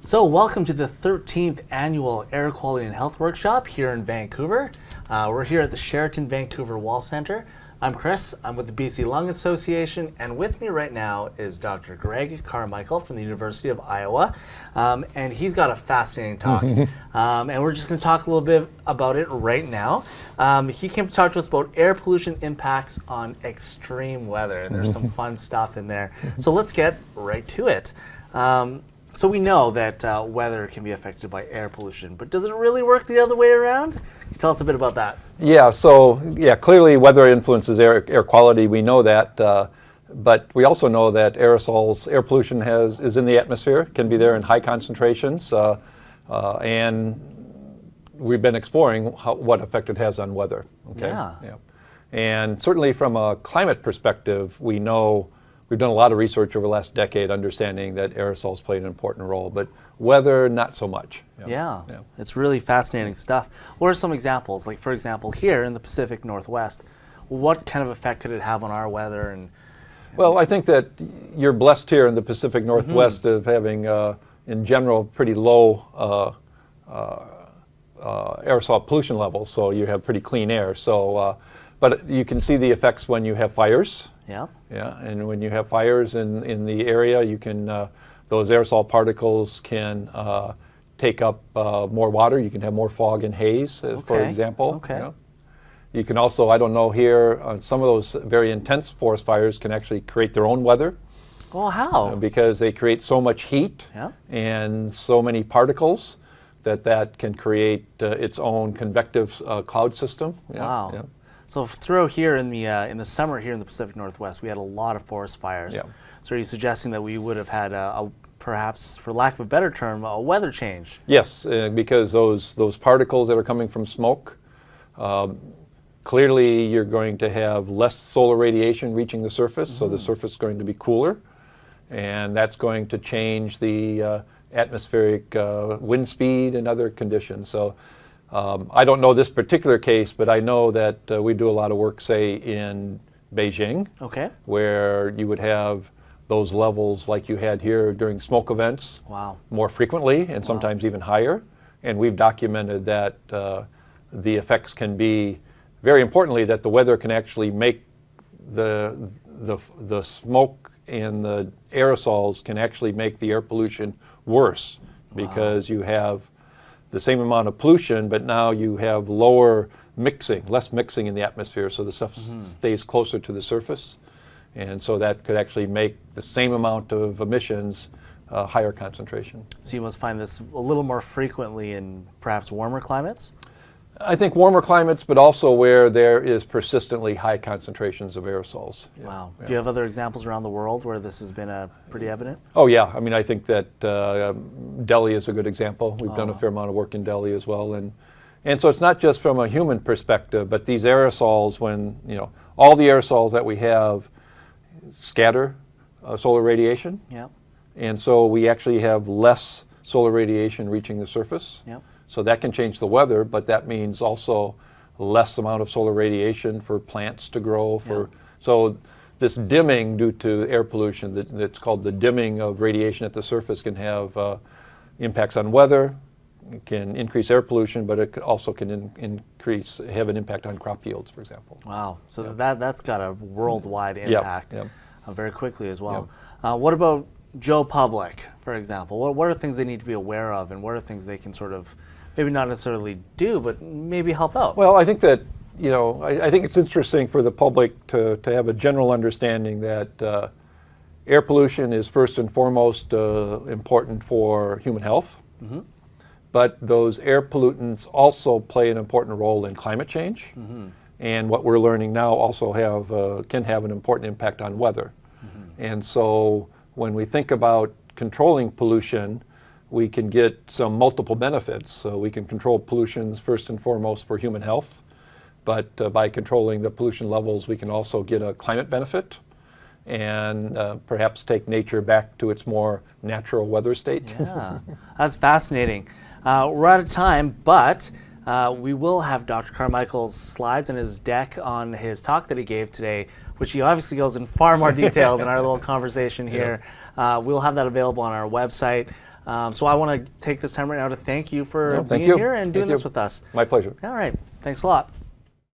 So welcome to the 13th Annual Air Quality and Health Workshop here in Vancouver. We're here at the Sheraton Vancouver Wall Centre. I'm Chris, I'm with the BC Lung Association, and with me right now is Dr. Greg Carmichael from the University of Iowa, and he's got a fascinating talk. And we're just going to talk a little bit about it right now. He came to talk to us about air pollution impacts on extreme weather, and there's some fun stuff in there. So let's get right to it. So we know that weather can be affected by air pollution, but does it really work the other way around? Can you tell us a bit about that? Yeah, clearly weather influences air quality, we know that, but we also know that aerosols, air pollution is in the atmosphere, can be there in high concentrations, and we've been exploring what effect it has on weather. Okay? Yeah. And certainly from a climate perspective, we know we've done a lot of research over the last decade understanding that aerosols play an important role, but weather, not so much. Yeah, it's really fascinating stuff. What are some examples? Like, for example, here in the Pacific Northwest, what kind of effect could it have on our weather? Well, I think that you're blessed here in the Pacific Northwest of having, in general, pretty low aerosol pollution levels, so you have pretty clean air. So, but you can see the effects when you have fires. Yeah, and when you have fires in the area, you can those aerosol particles can take up more water. You can have more fog and haze, for example. Yeah. You can also, I don't know here, some of those very intense forest fires can actually create their own weather. Well, how? Because they create so much heat and so many particles that can create its own convective cloud system. Wow. Yeah. So through here in the summer here in the Pacific Northwest, we had a lot of forest fires. Yeah. So are you suggesting that we would have had perhaps, for lack of a better term, a weather change? Yes, because those particles that are coming from smoke, clearly you're going to have less solar radiation reaching the surface, so the surface is going to be cooler, and that's going to change the atmospheric wind speed and other conditions. So. I don't know this particular case, but I know that we do a lot of work, say, in Beijing, where you would have those levels like you had here during smoke events more frequently and sometimes even higher. And we've documented that the effects can be, very importantly, that the weather can actually make the smoke and the aerosols can actually make the air pollution worse because you have the same amount of pollution, but now you have less mixing in the atmosphere, so the stuff stays closer to the surface. And so that could actually make the same amount of emissions higher concentration. So you must find this a little more frequently in perhaps warmer climates? I think warmer climates, but also where there is persistently high concentrations of aerosols. Wow. Yeah. Do you have other examples around the world where this has been pretty evident? Oh yeah, I mean I think that Delhi is a good example. We've done a fair amount of work in Delhi as well, and so it's not just from a human perspective, but these aerosols, when all the aerosols that we have scatter solar radiation, and so we actually have less solar radiation reaching the surface. So that can change the weather, but that means also less amount of solar radiation for plants to grow. So this dimming due to air pollution, that's called the dimming of radiation at the surface, can have impacts on weather. It can increase air pollution, but it also can have an impact on crop yields, for example. Wow. So that's got a worldwide impact very quickly as well. What about Joe Public, for example? What are things they need to be aware of, and what are things they can sort of maybe not necessarily do, but maybe help out? Well, I think that, I think it's interesting for the public to have a general understanding that air pollution is first and foremost important for human health, but those air pollutants also play an important role in climate change, and what we're learning now also can have an important impact on weather. And so when we think about controlling pollution, we can get some multiple benefits. So we can control pollutions first and foremost for human health, but by controlling the pollution levels, we can also get a climate benefit and perhaps take nature back to its more natural weather state. Yeah, that's fascinating. We're out of time, but we will have Dr. Carmichael's slides and his deck on his talk that he gave today, which he obviously goes in far more detail than our little conversation here. We'll have that available on our website. So I want to take this time right now to thank you for No, thank being you. here and Thank doing you. this with us. My pleasure. All right. Thanks a lot.